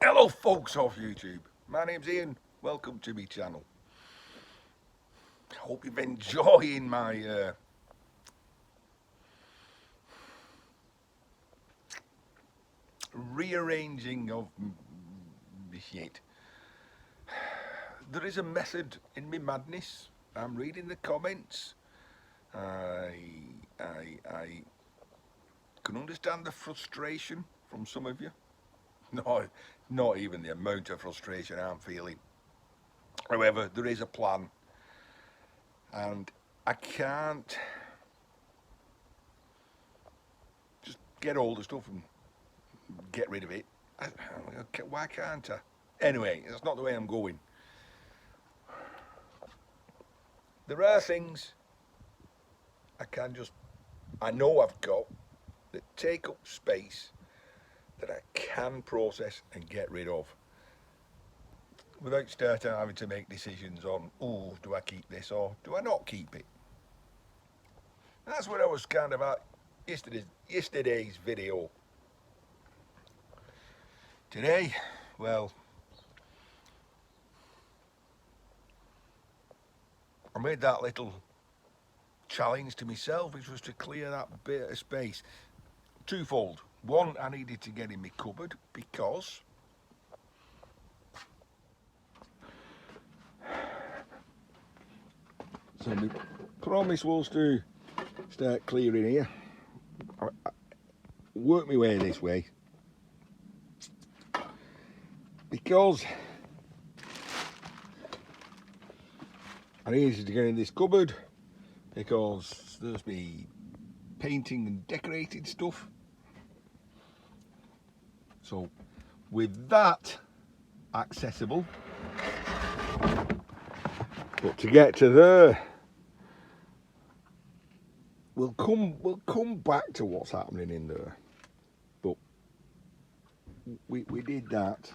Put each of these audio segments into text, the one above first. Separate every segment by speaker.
Speaker 1: Hello folks off YouTube, my name's Ian, welcome to my channel. Hope you've been enjoying my rearranging of shit. There is a method in my madness. I'm reading the comments. I can understand the frustration from some of you. No, not even the amount of frustration I'm feeling. However, there is a plan, and I can't just get all the stuff and get rid of it. Why can't I? Anyway, that's not the way I'm going. There are things I know I've got that take up space that I can process and get rid of without starting having to make decisions on, oh, do I keep this or do I not keep it? That's what I was kind of at yesterday's video. Today, well, I made that little challenge to myself, which was to clear that bit of space. Twofold. One, I needed to get in my cupboard because so my promise was to start clearing here. I work my way this way because I needed to get in this cupboard because there's me painting and decorating stuff. So with that accessible, but to get to there, we'll come back to what's happening in there. But we did that.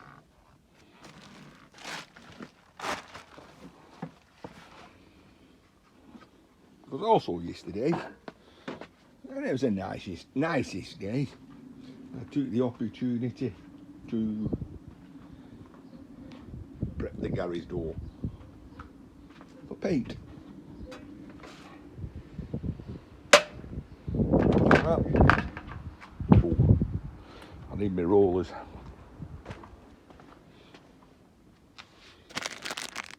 Speaker 1: It was also yesterday, and it was the nicest day. I took the opportunity to prep the garage door for paint. Oh, I need my rollers.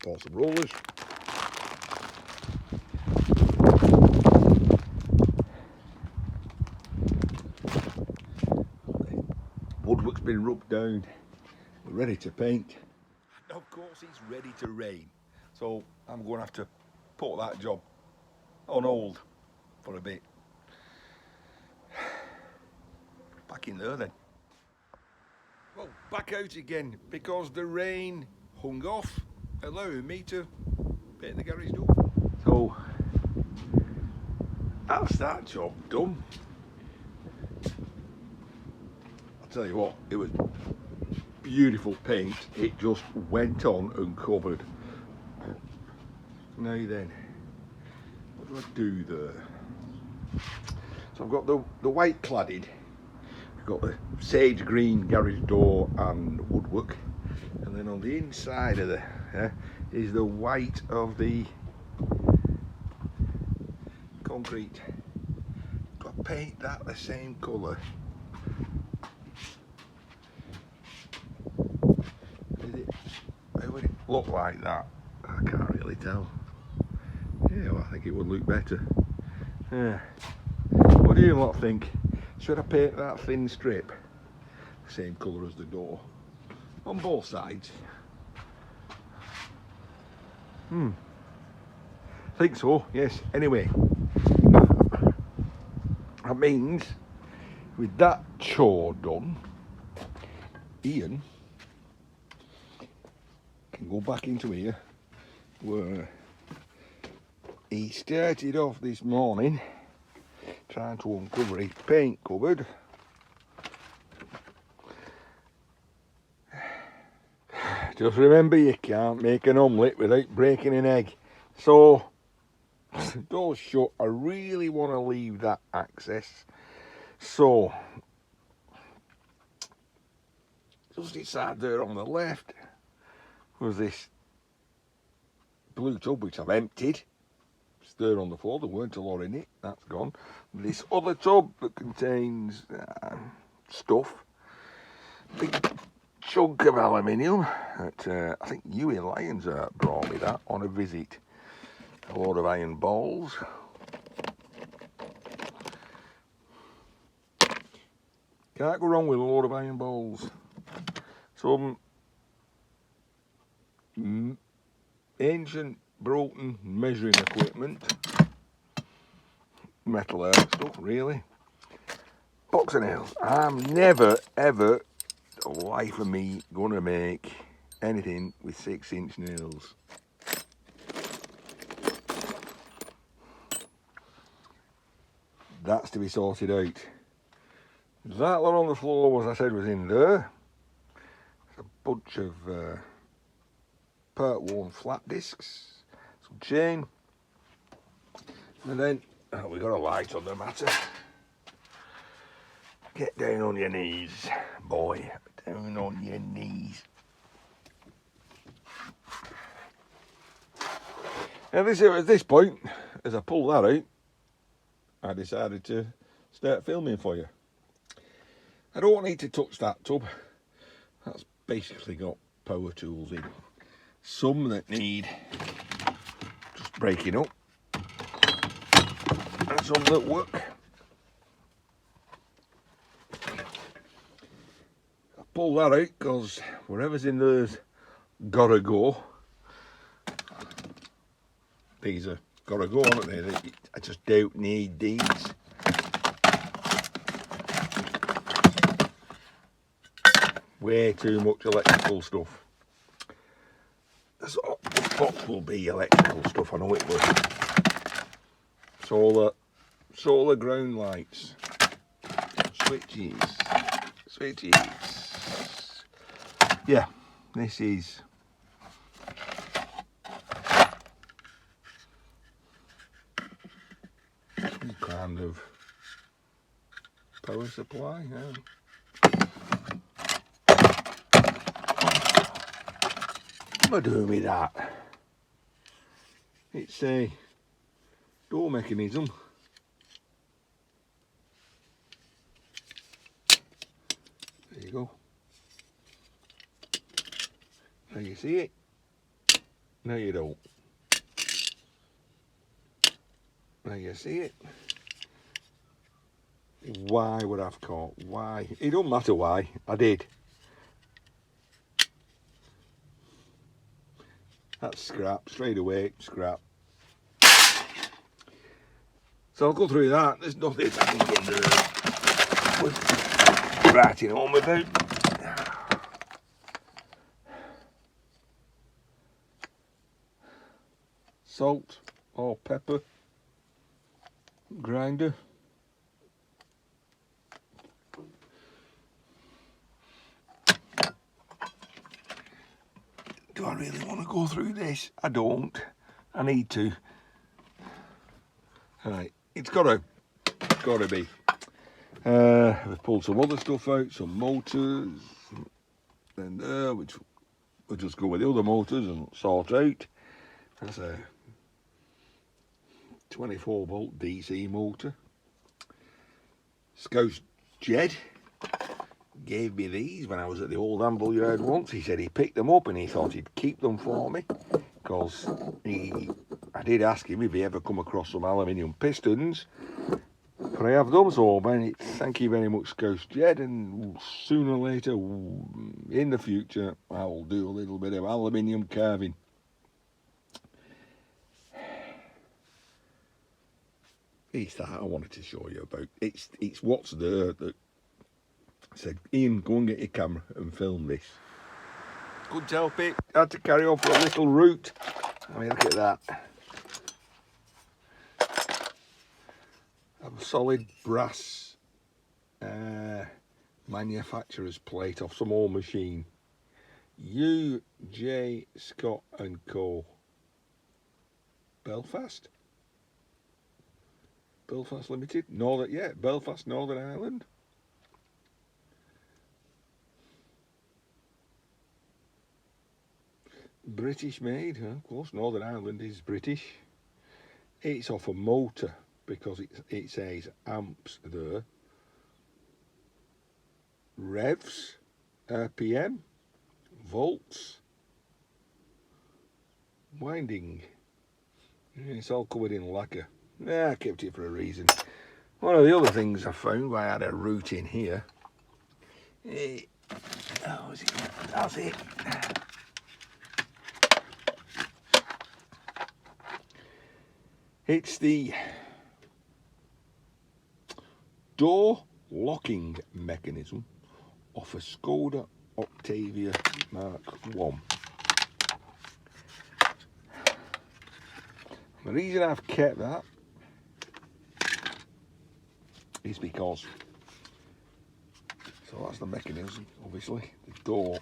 Speaker 1: Got some rollers. Woodwork's been rubbed down. We're ready to paint. And of course it's ready to rain. So I'm going to have to put that job on hold for a bit. Back in there then. Well, back out again because the rain hung off, allowing me to paint the garage door. So that's that job done. I'll tell you what, it was beautiful paint. It just went on and covered. Now then, what do I do there? So I've got the white cladded. I've got the sage green garage door and woodwork, and then on the inside of is the white of the concrete. Do I paint that the same colour? How would it look like that? I can't really tell. Yeah, well, I think it would look better. Yeah. What do you lot think? Should I paint that thin strip the same colour as the door on both sides? I think so, yes. Anyway, that means with that chore done, Ian can go back into here where he started off this morning trying to uncover his paint cupboard. Just remember, you can't make an omelette without breaking an egg. So, door's shut. I really want to leave that access. So, just inside there on the left was this blue tub which I've emptied. It's there on the floor, there weren't a lot in it, that's gone. This other tub that contains stuff, big chunk of aluminium that I think Huey Lyons brought me that on a visit. A load of iron balls. Can't go wrong with a load of iron balls. Some ancient broken measuring equipment. Metal stuff, really. Box of nails. I'm never, ever, the life of me, gonna make anything with 6-inch nails. That's to be sorted out. That lot on the floor, as I said, was in there. It's a bunch of part-worn flat discs, some chain, and then we got a light on the matter. Get down on your knees, boy, down on your knees. And at this point, as I pulled that out, I decided to start filming for you. I don't need to touch that tub. That's basically got power tools in. Some that need just breaking up, and some that work. I pull that out because whatever's in there's gotta go. These are gotta go, aren't they? I just don't need these. Way too much electrical stuff. The box will be electrical stuff, I know it will. Solar ground lights, switches. Yeah, this is some kind of power supply. Yeah. What am I doing with that? It's a door mechanism. There you go. Now you see it? No, you don't. Now you see it? Why would I have caught? Why? It don't matter why. I did. That's scrap, straight away, scrap. So I'll go through that. There's nothing I can get with writing home about. Salt or pepper grinder. Do I really want to go through this? I don't. I need to. Right, it's gotta be. We've pulled some other stuff out, some motors, and which we'll just go with the other motors and sort out. That's a 24-volt DC motor. Scouse Jed gave me these when I was at the old Amble Yard once. He said he picked them up and he thought he'd keep them for me, because I did ask him if he ever come across some aluminium pistons. But I have them, so thank you very much, Scouse Jed, and sooner or later in the future I will do a little bit of aluminium carving. It's that I wanted to show you about. It's what's there that I said, Ian, go and get your camera and film this. Couldn't help it. I had to carry on for a little route. I mean, look at that. A solid brass manufacturer's plate off some old machine. U.J. Scott and Co. Belfast Limited. Belfast, Northern Ireland. British made, of course. Northern Ireland is British. It's off a motor because it says amps there. Revs, RPM, volts, winding. It's all covered in lacquer. I kept it for a reason. One of the other things I found, I had a route in here. Oh, is it? That's it. It's the door locking mechanism of a Skoda Octavia Mark 1. The reason I've kept that is because, so that's the mechanism, obviously. The door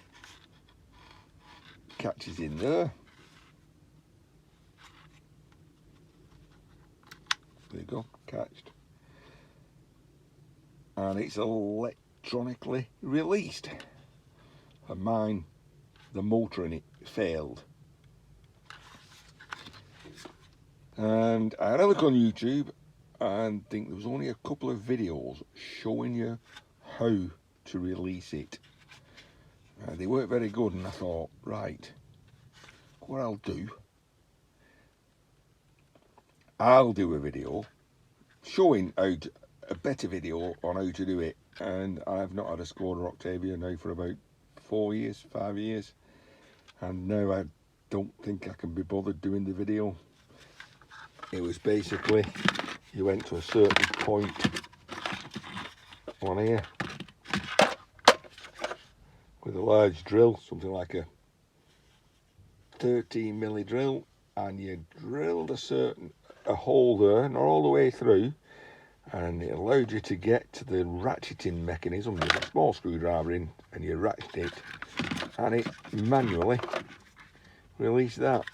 Speaker 1: catches in there. There you go, catched. And it's electronically released. And mine, the motor in it failed. And I had a look on YouTube and think there was only a couple of videos showing you how to release it. They weren't very good, and I thought, right, what I'll do a video showing a better video on how to do it. And I've not had a Skoda Octavia now for about 5 years, and now I don't think I can be bothered doing the video. It was basically, you went to a certain point on here with a large drill, something like a 13mm drill, and you drilled a hole there, not all the way through, and it allowed you to get to the ratcheting mechanism. There's a small screwdriver in, and you ratchet it, and it manually released that.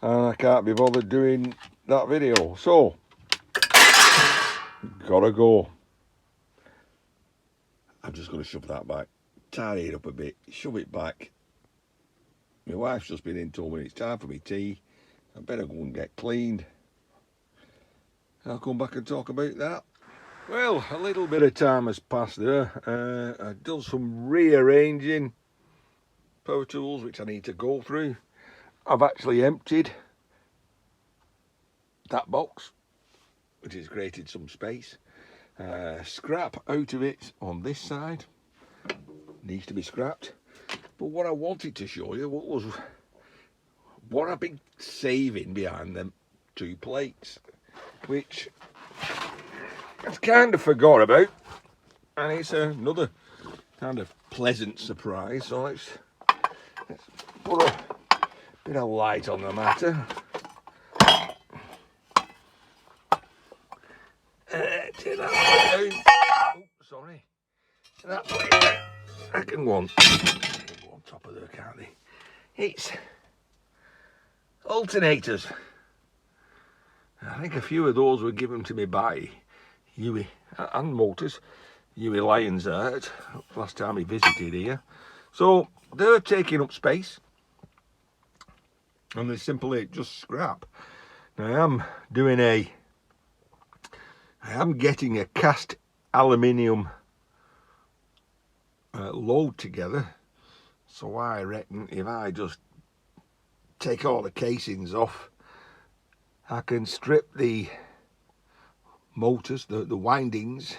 Speaker 1: And I can't be bothered doing that video, so gotta go. I'm just going to shove that back, tidy it up a bit, shove it back. My wife's just been in and told me it's time for me tea. I better go and get cleaned. I'll come back and talk about that. Well, a little bit of time has passed there. I've done some rearranging power tools which I need to go through. I've actually emptied that box, which has created some space. Scrap out of it on this side needs to be scrapped. But what I wanted to show you was what I've been saving behind them two plates, which I've kind of forgot about, and it's another kind of pleasant surprise. So let's put a bit of light on the matter. Take that way down. Oh, sorry. That way. I can go on top of there, can't they? It's alternators. I think a few of those were given to me by Huey, and motors. Huey Lyons last time he visited here. So they're taking up space, and they're simply just scrap. Now I am getting a cast aluminium load together, so I reckon if I just take all the casings off, I can strip the motors, the windings,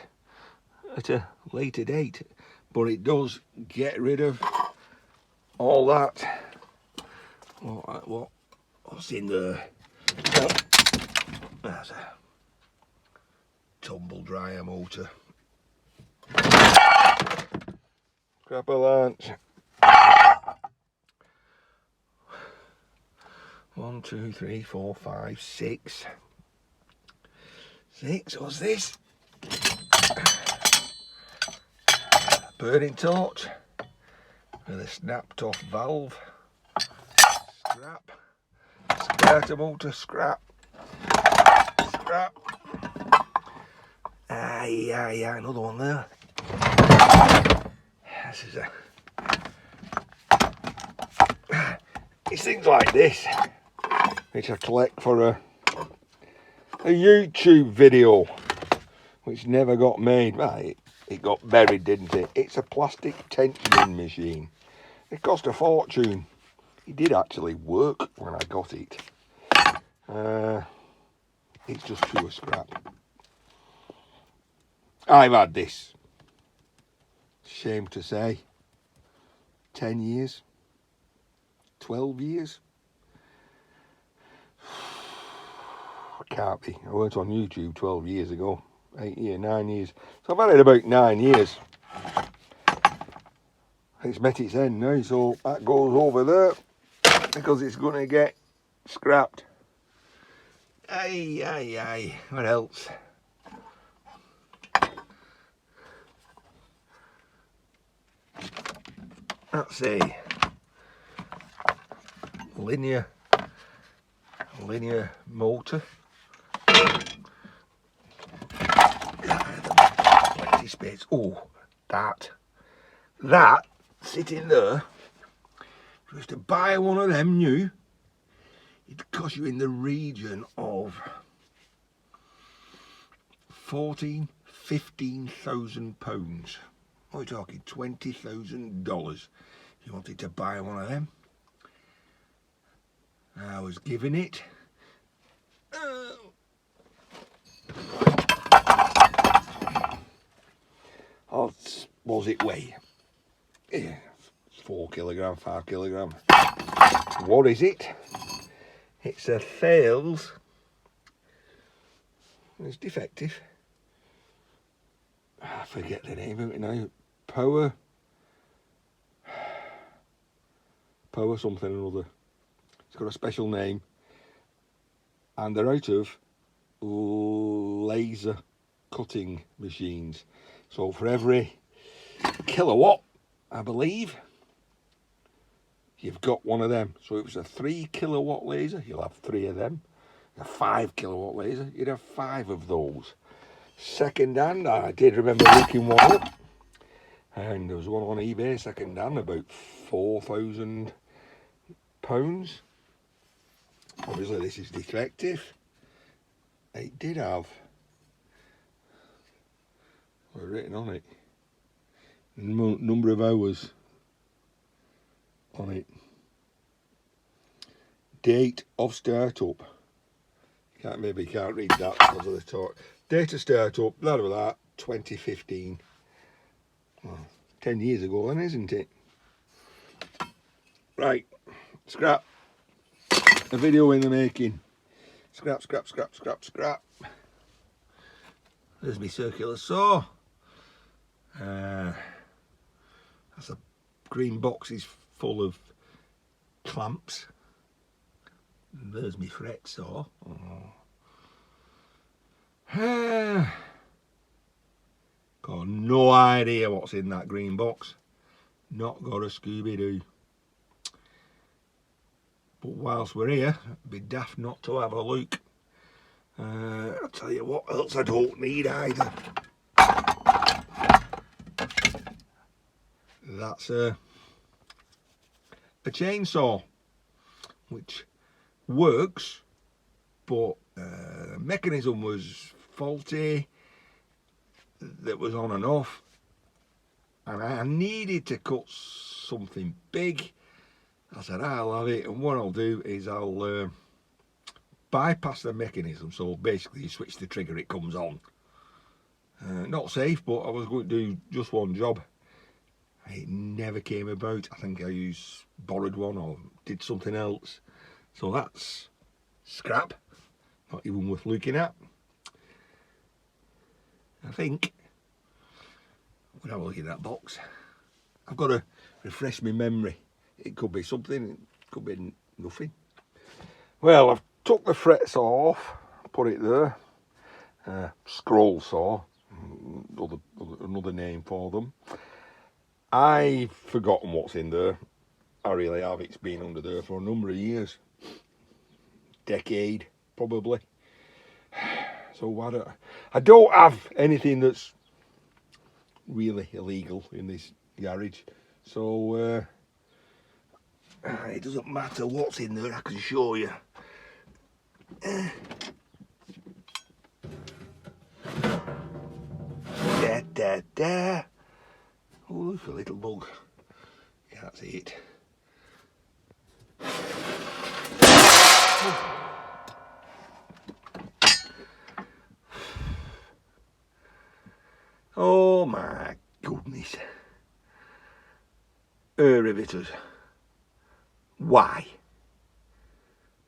Speaker 1: at a later date. But it does get rid of all that. What's in there? Well, that's a tumble dryer motor. Scrap a lunch. 1, 2, 3, 4, 5, 6. 6, what's this? Burning torch with a snapped off valve. Scrap. Starter motor, scrap. Scrap. Yeah, another one there. This is a it's things like this which I collect for a YouTube video which never got made. Well, it got buried, didn't it? It's a plastic tensioning machine. It cost a fortune. It did actually work when I got it. It's just pure scrap. I've had this, shame to say, 10 years, 12 years. Can't be. I worked on YouTube 12 years ago. 8 years, 9 years. So I've had it about 9 years. It's met its end now, so that goes over there because it's going to get scrapped. Aye. What else? That's a linear motor. Plenty of space. Oh, that sitting there. If you was to buy one of them new, it'd cost you in the region of £15,000. We're talking $20,000. You wanted to buy one of them. I was given it. What was it weigh? 4 kilogram, 5 kilogram. What is it? It's a Thales. It's defective. I forget the name of it now. Power something or other. It's got a special name, and they're out of laser cutting machines. So for every kilowatt, I believe, you've got one of them. So if it's a 3 kilowatt laser, you'll have 3 of them. A 5 kilowatt laser, you'd have 5 of those. Second hand, I did remember looking one up, and there was one on eBay second hand, about £4,000. Obviously this is defective. It did have written on it number of hours on it, date of startup. Maybe you can't read that because of the talk. Date of startup, blah blah blah, 2015. Well, 10 years ago then, isn't it? Right, scrap. A video in the making. Scrap. There's my circular saw. That's a green box is full of clamps. And there's my fret saw. Got no idea what's in that green box. Not got a Scooby-Doo. But whilst we're here, it'd be daft not to have a look. I'll tell you what else I don't need either. That's a chainsaw, which works, but the mechanism was faulty, that was on and off, and I needed to cut something big. I said I'll have it, and what I'll do is I'll bypass the mechanism, so basically you switch the trigger, it comes on. Not safe, but I was going to do just one job. It never came about. I think I borrowed one or did something else. So that's scrap, not even worth looking at. I think we'll have a look at that box. I've got to refresh my memory. It could be something, it could be nothing. Well, I've took the fret saw off, put it there. Scroll saw, another name for them. I've forgotten what's in there. I really have. It's been under there for a number of years. Decade, probably. So I don't have anything that's really illegal in this garage. So It doesn't matter what's in there, I can show you. Da da da. Oh, look, a little bug. Can't see it. Oh my goodness. Riveters. Why?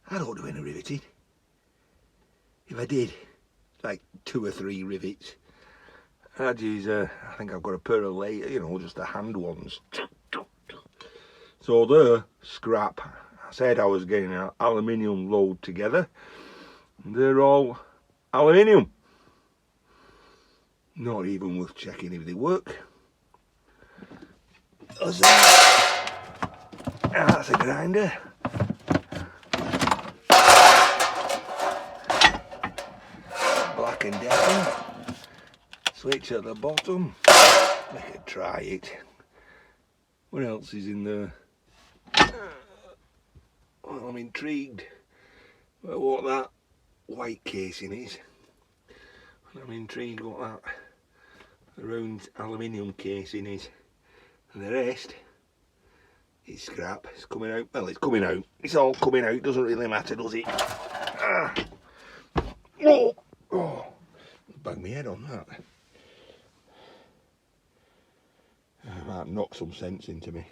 Speaker 1: I don't do any riveting. If I did, like 2 or 3 rivets, I'd use I think I've got a pair of later, you know, just the hand ones. So they're scrap. I said I was getting an aluminium load together. They're all aluminium. Not even worth checking if they work. That's a grinder. Black and Decker. Switch at the bottom. I could try it. What else is in there? Well, I'm intrigued about what that white casing is. I'm intrigued what that round aluminium casing is. And the rest is scrap. It's coming out. Well, it's coming out. It's all coming out. Doesn't really matter, does it? Ah. Oh, oh. Bang my head on that. I might knock some sense into me.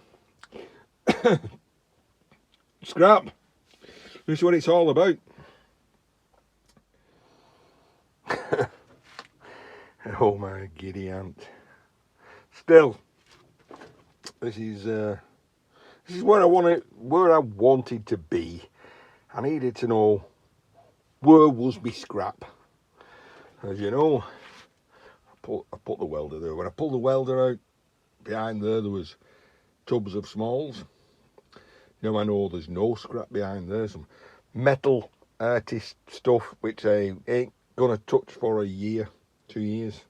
Speaker 1: Scrap. This is what it's all about. Oh my giddy aunt. Still, this is where I wanted to be. I needed to know where was my scrap. As you know, I put the welder there. When I pulled the welder out, behind there was tubs of smalls. Now I know there's no scrap behind there. Some metal artist stuff which I ain't gonna touch for a year, 2 years.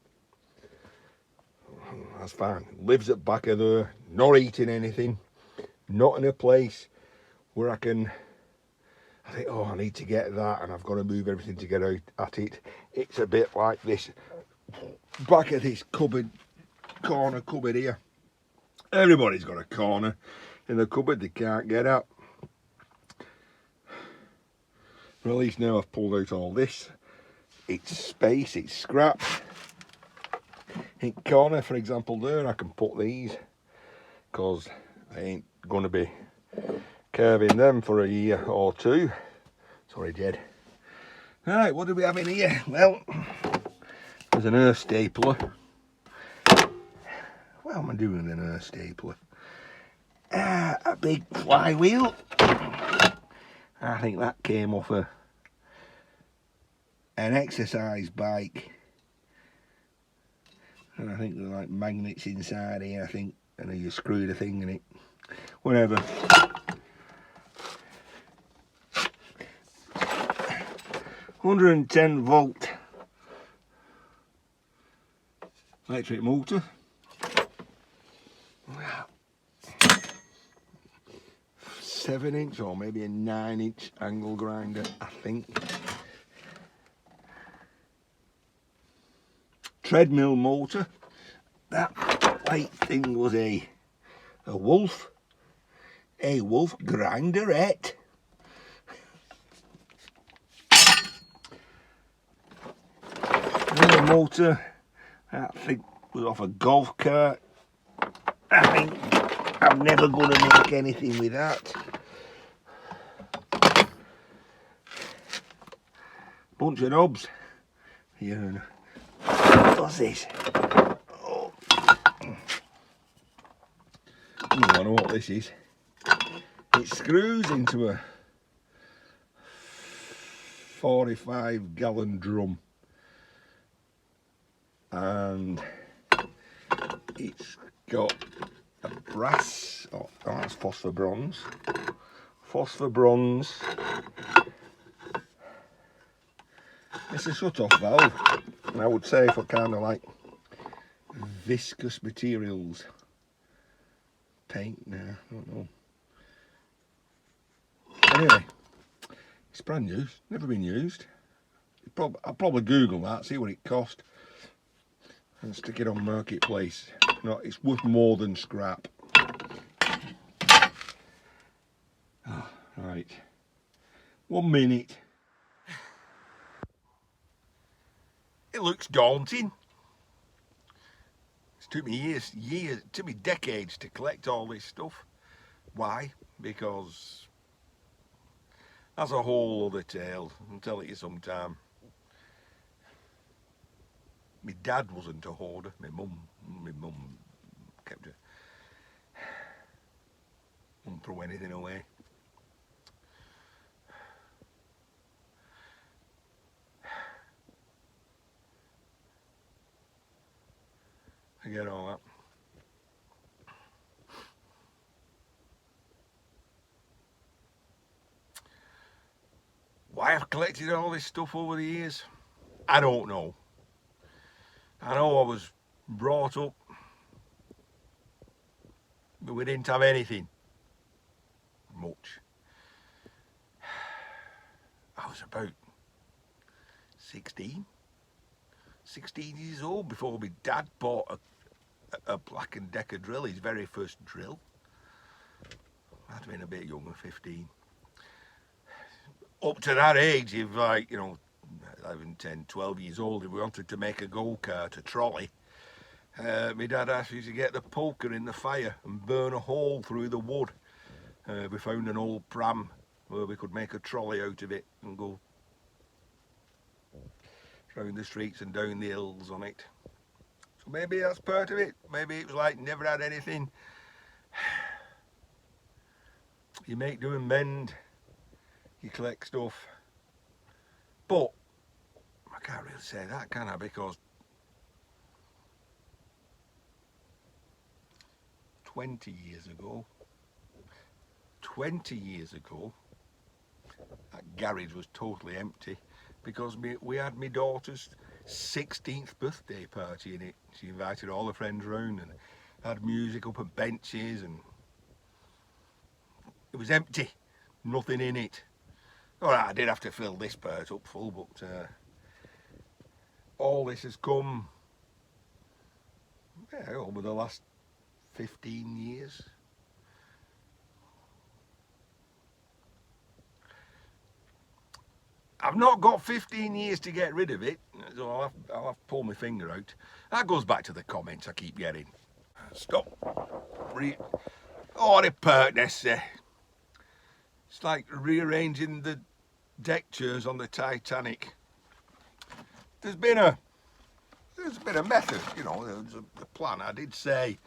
Speaker 1: That's fine. Lives at back of there, not eating anything, not in a place where I think, oh, I need to get that and I've got to move everything to get out at it. It's a bit like this back of this corner cupboard here. Everybody's got a corner in the cupboard they can't get out. Well, at least now I've pulled out all this. It's space, it's scrap. In corner, for example, there I can put these because I ain't going to be curving them for a year or 2. Sorry, Jed. Right, what do we have in here? Well, there's an earth stapler. What am I doing with an earth stapler? A big flywheel. I think that came off an exercise bike. And I think there are like magnets inside here, I think, and then you screw the thing in it. Whatever. 110 volt electric motor. 7-inch or maybe a 9-inch angle grinder, I think. Treadmill motor. That white thing was a wolf grinderette. Another motor, I think was off a golf cart. I think I'm never going to make anything with that. Bunch of knobs. Here. What's this? Oh. I know what this is. It screws into a 45-gallon drum, and it's got a brass, oh that's phosphor bronze. It's a shut-off valve, and I would say for kind of like viscous materials. Paint, no, I don't know. Anyway, it's brand new, never been used. I'll probably Google that, see what it cost, and stick it on Marketplace. No, it's worth more than scrap. Oh, right, 1 minute. It looks daunting. It took me years, it took me decades to collect all this stuff. Why? Because that's a whole other tale. I'll tell it you sometime. My dad wasn't a hoarder. My mum kept it. Wouldn't throw anything away. I get all that. Why I've collected all this stuff over the years, I don't know. I know I was brought up, but we didn't have anything much. I was about 16 years old before my dad bought a Black & Decker drill, his very first drill. I'd been a bit younger, 15. Up to that age, if like, 11, 10, 12 years old, if we wanted to make a go-kart, a trolley, my dad asked me to get the poker in the fire and burn a hole through the wood. We found an old pram where we could make a trolley out of it and go round the streets and down the hills on it. So maybe that's part of it. Maybe it was like never had anything. You make, do and mend. You collect stuff. But I can't really say that, can I? Because 20 years ago, that garage was totally empty because we had my daughter's 16th birthday party in it. She invited all her friends round and had music up and benches, and it was empty, nothing in it. Alright, I did have to fill this part up full, but all this has come over the last 15 years. I've not got 15 years to get rid of it, so I'll have to pull my finger out. That goes back to the comments I keep getting. Stop. Oh, the pertness. It's like rearranging the deck chairs on the Titanic. There's been a method, there's a plan. I did say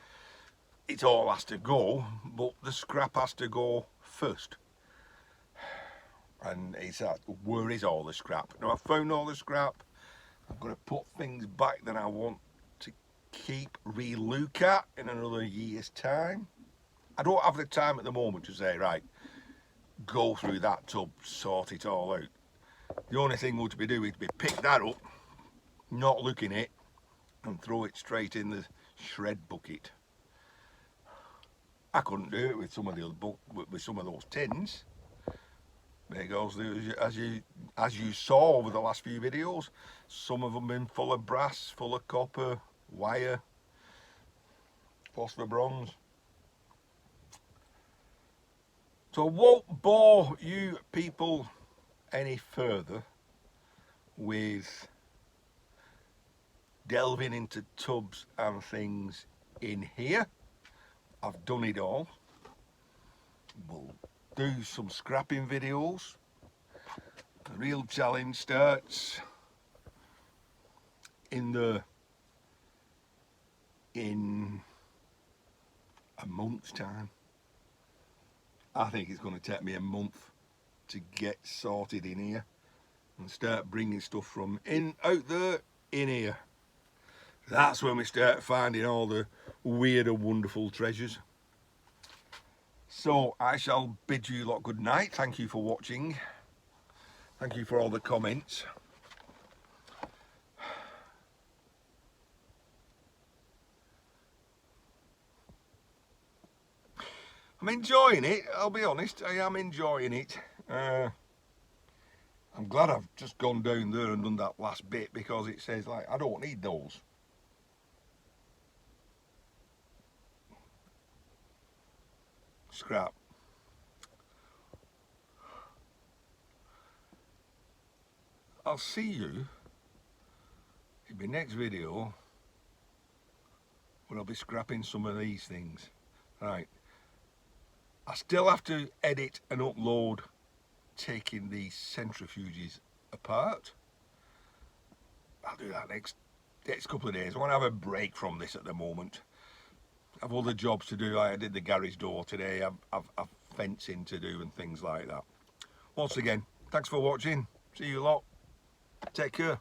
Speaker 1: it all has to go, but the scrap has to go first. And it's that, where is all the scrap? Now I've found all the scrap. I'm going to put things back that I want to keep, re-look at in another year's time. I don't have the time at the moment to say, right, go through that tub, sort it all out. The only thing would be do is be pick that up, not look in it, and throw it straight in the shred bucket. I couldn't do it with some of the with some of those tins. Because as you saw over the last few videos, some of them been full of brass, full of copper, wire, phosphor bronze. So I won't bore you people any further with delving into tubs and things in here. I've done it all. We'll do some scrapping videos. The real challenge starts in a month's time. I think it's going to take me a month to get sorted in here and start bringing stuff from out there in here. That's when we start finding all the weird and wonderful treasures. So I shall bid you lot good night. Thank you for watching. Thank you for all the comments. I'm enjoying it, I'll be honest, I am enjoying it. I'm glad I've just gone down there and done that last bit, because it says, like, I don't need those. Scrap. I'll see you in my next video when I'll be scrapping some of these things. Right. I still have to edit and upload taking these centrifuges apart. I'll do that next couple of days. I want to have a break from this at the moment. I've other jobs to do. I did the garage door today. I've fencing to do and things like that. Once again, thanks for watching. See you lot. Take care.